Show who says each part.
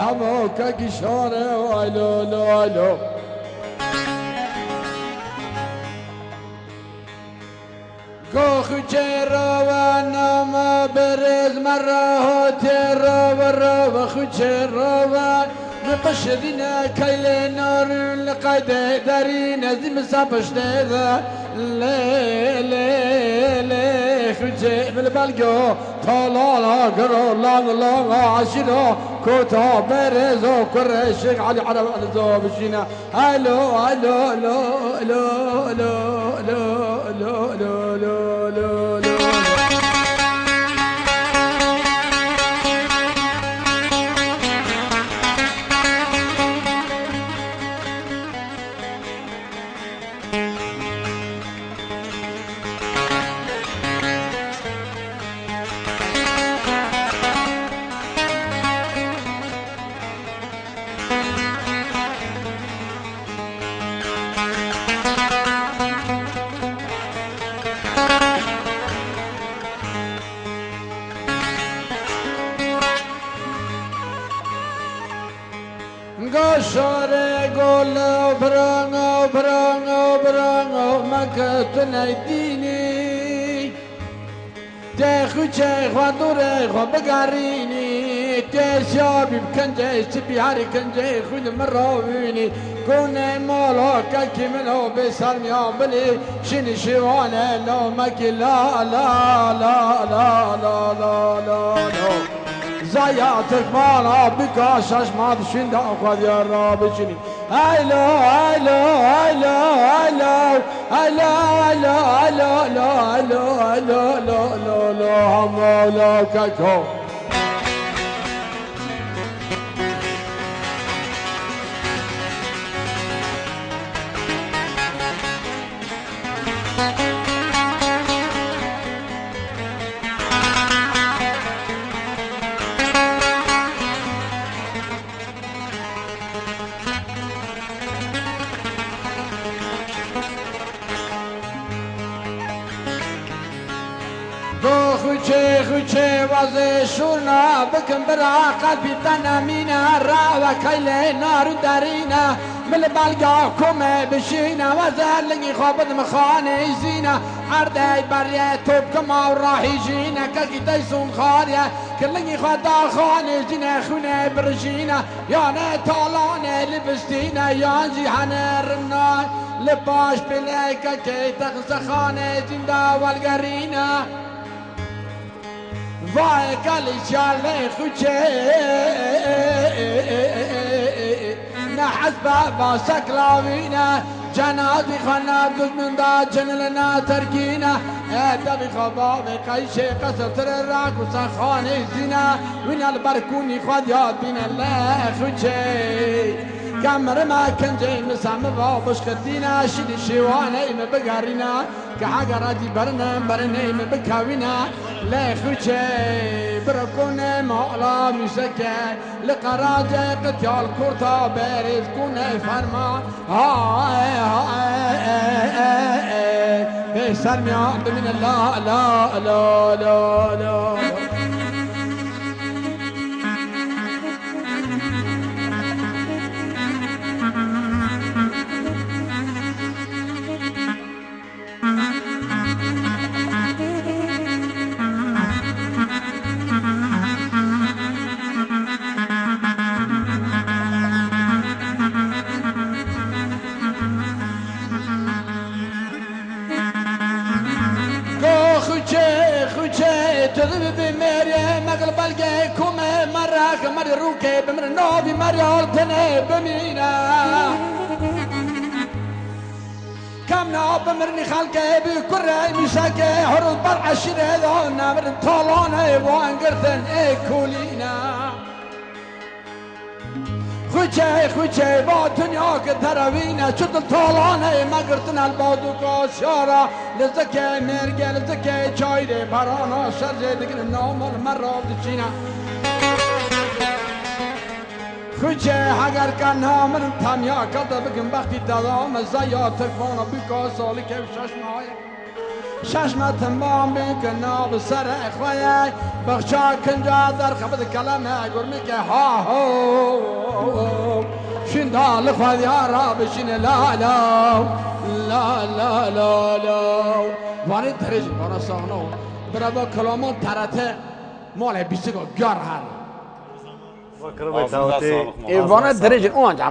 Speaker 1: حموك قشوره والو كوخ جروا نما برز مرة تروا وروا خجروا نقشدنا كيل نار لقد دارين زم سابش ذا لي لي لي خجي بالبلقو طلالا قرو لا عشرو كوتا برزو كرشك علي عرب الزو بشينا الو الو الو الو الو الو الو الو قشره قول برانو مكتنا الديني تاخو شيخ ودوره وبقاريني تشابي بكنجي سبيهاري كنجي خود مراويني كون مالك كمنو بسر ميابلي شني شوانه لو مكي لا لا لا لا لا لا لا زياتك مالا بكاشش ما تشين داخل يا رب شني هلو هلو هلو هلو هلو هلو هلو هلو هلو هلو هلو هلو كاكو خوچه وزه شورنا بکن برا قلبی تنمینه را و کیل نارو درینه مل بلگا کمه بشینه وزه لنگی خوابت مخانه زینه عرده بریه توب کما و راهی جینه کلکی تیسون خاریه کلنگی خواه دار خانه جینه خونه برشینه یانه تالانه لبستینه یان جیهنه رمنای لباش بلیکه که تخص خانه زنده والگرینه وای کلی چاله خوچه نه حسب با سکلاوینه جنازی خانه دوز من دا جنلنا ترکینه دبی خوابا به قیشه قصر تر راک و سخانه زینه وین البرکونی خواد یاد بین الله خوچه كامر ما كان جاي مسام بابش خدينا شيل شوانه ما بقارينا كحجراتي برنا ما بكاوينا لا خوشي بركون مالا مسكه لقراجه قتال كرتا بارز كونه فرما بسر ميان من الله لا لا لا لا تذب بمريم مقلب الجيكم مراك مري روكي بمر نوبي مريال تني بمينا كم نوب بمرني خلقي بكرة مشاكي هرب بالعشرة ذو نمر طالاني وانقرثن اكولينا خوچه با دنیا که تروینه چطور طالانه مگرتن البادو کاشارا لزکه مرگه لزکه چایره پرانا شرجه دیگر نامال من را دچینه خوچه اگر کن نامن تمیا کرده بگم وقتی دادام زیا تکوانا بکا سالی که شش ماه ششمتم بام بکنا بسر اخوای بخشا کنجا در خبر کلمه گرمی که ها هو شندال خود یارا بشین لا لا لا لا لا لا وانی درج برا سانو برا با کلامون ترته مال بیسیگو بیار هر
Speaker 2: Ağzınıza sağlık.
Speaker 1: وانی درج اونجا